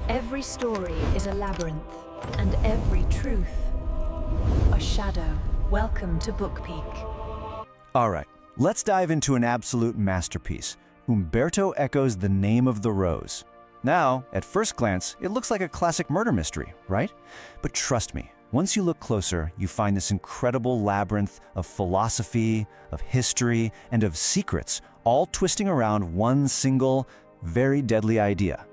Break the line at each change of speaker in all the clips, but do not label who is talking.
Every story is a labyrinth, and every truth a shadow. Welcome to BookPeek.
All right, let's dive into an absolute masterpiece, Umberto Eco's The Name of the Rose. Now, at first glance, it looks like a classic murder mystery, right? But trust me, once you look closer, you find this incredible labyrinth of philosophy, of history, and of secrets, all twisting around one single, very deadly idea.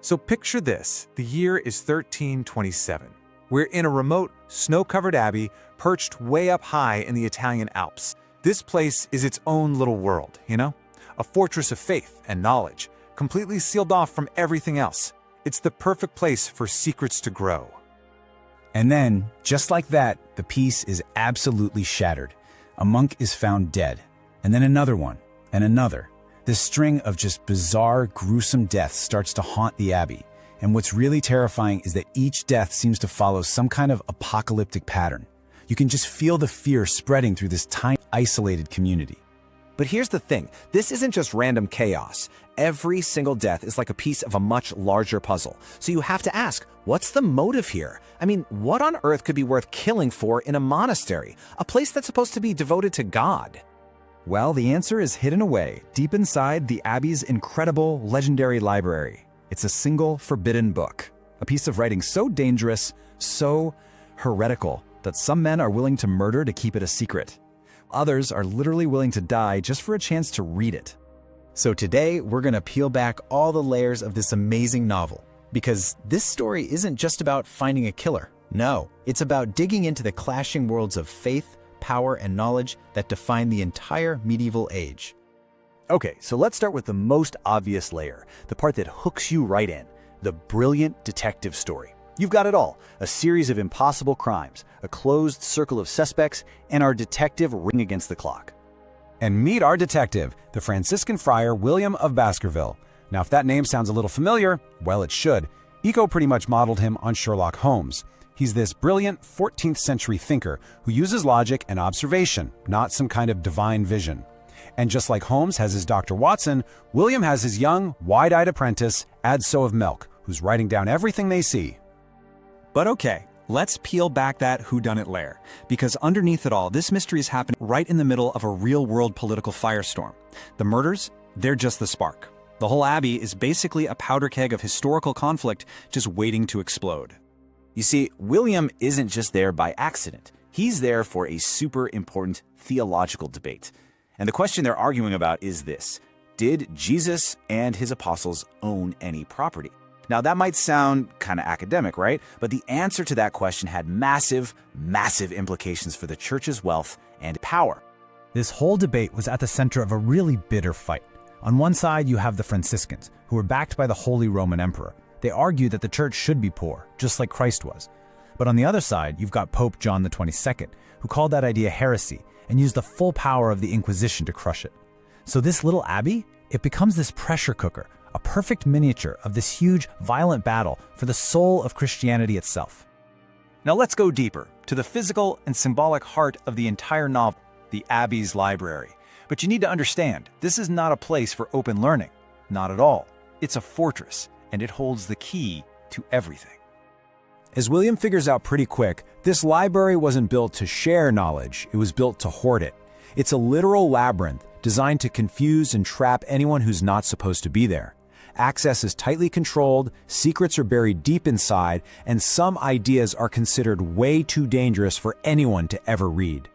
So picture this. The year is 1327. We're in a remote, snow-covered abbey perched way up high in the Italian Alps. This place is its own little world, you know? A fortress of faith and knowledge, completely sealed off from everything else. It's the perfect place for secrets to grow.
And then, just like that, the peace is absolutely shattered. A monk is found dead, and then another one, and another. This string of just bizarre, gruesome deaths starts to haunt the abbey. And what's really terrifying is that each death seems to follow some kind of apocalyptic pattern. You can just feel the fear spreading through this tiny, isolated community.
But here's the thing, this isn't just random chaos. Every single death is like a piece of a much larger puzzle. So you have to ask, what's the motive here? I mean, what on earth could be worth killing for in a monastery? A place that's supposed to be devoted to God?
Well, the answer is hidden away, deep inside the Abbey's incredible, legendary library. It's a single forbidden book, a piece of writing so dangerous, so heretical, that some men are willing to murder to keep it a secret. Others are literally willing to die just for a chance to read it. So today, we're going to peel back all the layers of this amazing novel, because this story isn't just about finding a killer. No, it's about digging into the clashing worlds of faith, power, and knowledge that define the entire medieval age.
Okay, so let's start with the most obvious layer, the part that hooks you right in, the brilliant detective story. You've got it all, a series of impossible crimes, a closed circle of suspects, and our detective ring against the clock.
And meet our detective, the Franciscan friar William of Baskerville. Now, if that name sounds a little familiar, well, it should. Eco pretty much modeled him on Sherlock Holmes. He's this brilliant 14th century thinker who uses logic and observation, not some kind of divine vision. And just like Holmes has his Dr. Watson, William has his young, wide-eyed apprentice, Adso of Melk, who's writing down everything they see.
But okay, let's peel back that whodunit layer, because underneath it all, this mystery is happening right in the middle of a real-world political firestorm. The murders, they're just the spark. The whole abbey is basically a powder keg of historical conflict just waiting to explode.
You see, William isn't just there by accident. He's there for a super important theological debate. And the question they're arguing about is this: did Jesus and his apostles own any property? Now, that might sound kind of academic, right? But the answer to that question had massive, massive implications for the church's wealth and power.
This whole debate was at the center of a really bitter fight. On one side, you have the Franciscans, who were backed by the Holy Roman Emperor. They argue that the church should be poor, just like Christ was. But on the other side, you've got Pope John the 22nd, who called that idea heresy and used the full power of the Inquisition to crush it. So this little abbey, it becomes this pressure cooker, a perfect miniature of this huge, violent battle for the soul of Christianity itself.
Now let's go deeper, to the physical and symbolic heart of the entire novel, the Abbey's library. But you need to understand, this is not a place for open learning. Not at all. It's a fortress, and it holds the key to everything.
As William figures out pretty quick, this library wasn't built to share knowledge, it was built to hoard it. It's a literal labyrinth designed to confuse and trap anyone who's not supposed to be there. Access is tightly controlled, secrets are buried deep inside, and some ideas are considered way too dangerous for anyone to ever read.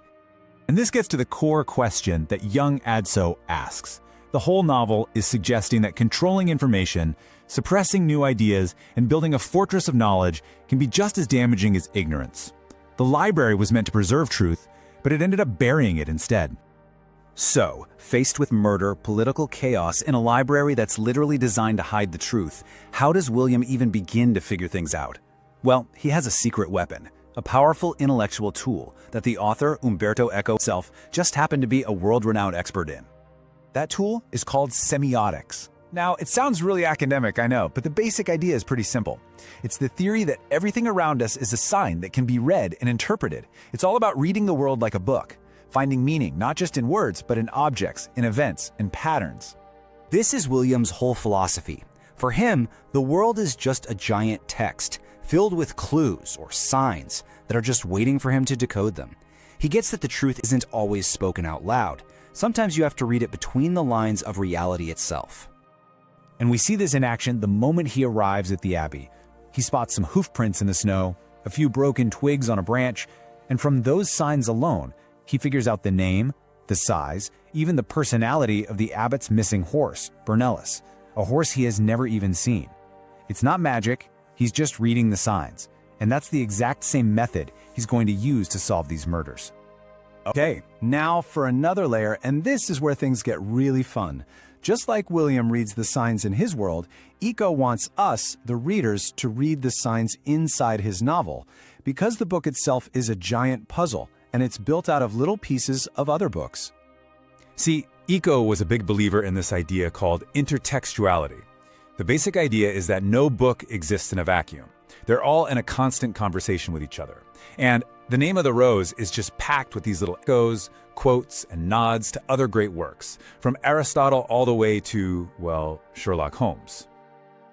And this gets to the core question that young Adso asks. The whole novel is suggesting that controlling information, suppressing new ideas, and building a fortress of knowledge can be just as damaging as ignorance. The library was meant to preserve truth, but it ended up burying it instead.
So, faced with murder, political chaos, in a library that's literally designed to hide the truth, how does William even begin to figure things out? Well, he has a secret weapon, a powerful intellectual tool that the author, Umberto Eco himself, just happened to be a world-renowned expert in.
That tool is called semiotics. Now, it sounds really academic, I know, but the basic idea is pretty simple. It's the theory that everything around us is a sign that can be read and interpreted. It's all about reading the world like a book, finding meaning not just in words, but in objects, in events, in patterns.
This is William's whole philosophy. For him, the world is just a giant text, filled with clues or signs that are just waiting for him to decode them. He gets that the truth isn't always spoken out loud. Sometimes you have to read it between the lines of reality itself.
And we see this in action the moment he arrives at the Abbey. He spots some hoof prints in the snow, a few broken twigs on a branch, and from those signs alone, he figures out the name, the size, even the personality of the abbot's missing horse, Bernellus, a horse he has never even seen. It's not magic, he's just reading the signs, and that's the exact same method he's going to use to solve these murders.
Okay, now for another layer, and this is where things get really fun. Just like William reads the signs in his world, Eco wants us, the readers, to read the signs inside his novel, because the book itself is a giant puzzle, and it's built out of little pieces of other books.
See, Eco was a big believer in this idea called intertextuality. The basic idea is that no book exists in a vacuum. They're all in a constant conversation with each other. And the Name of the Rose is just packed with these little echoes, quotes, and nods to other great works, from Aristotle all the way to, well, Sherlock Holmes.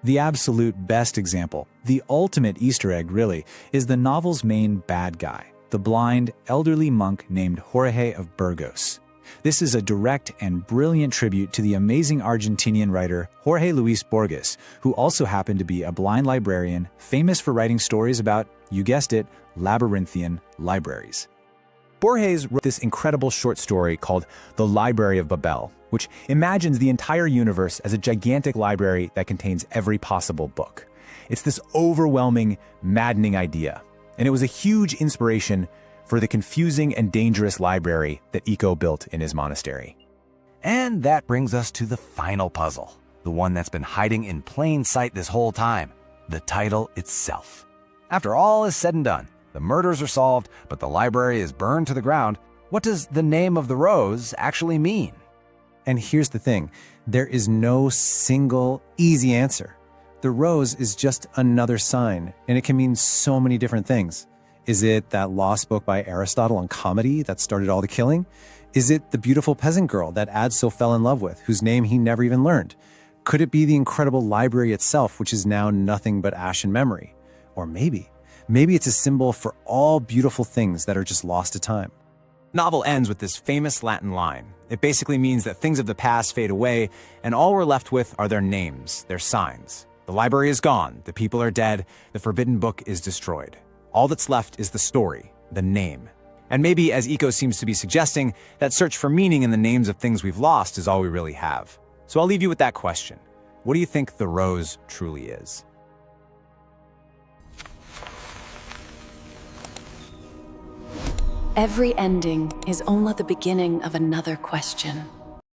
The absolute best example, the ultimate Easter egg really, is the novel's main bad guy, the blind, elderly monk named Jorge of Burgos. This is a direct and brilliant tribute to the amazing Argentinian writer Jorge Luis Borges, who also happened to be a blind librarian famous for writing stories about, you guessed it, labyrinthine libraries. Borges wrote this incredible short story called The Library of Babel, which imagines the entire universe as a gigantic library that contains every possible book. It's this overwhelming, maddening idea, and it was a huge inspiration for the confusing and dangerous library that Eco built in his monastery.
And that brings us to the final puzzle, the one that's been hiding in plain sight this whole time, the title itself. After all is said and done, the murders are solved, but the library is burned to the ground. What does the Name of the Rose actually mean?
And here's the thing, there is no single easy answer. The rose is just another sign, and it can mean so many different things. Is it that lost book by Aristotle on comedy that started all the killing? Is it the beautiful peasant girl that Adso fell in love with, whose name he never even learned? Could it be the incredible library itself, which is now nothing but ash and memory? Or maybe it's a symbol for all beautiful things that are just lost to time.
Novel ends with this famous Latin line. It basically means that things of the past fade away, and all we're left with are their names, their signs. The library is gone, the people are dead, the forbidden book is destroyed. All that's left is the story, the name. And maybe, as Eco seems to be suggesting, that search for meaning in the names of things we've lost is all we really have. So I'll leave you with that question. What do you think the rose truly is?
Every ending is only the beginning of another question.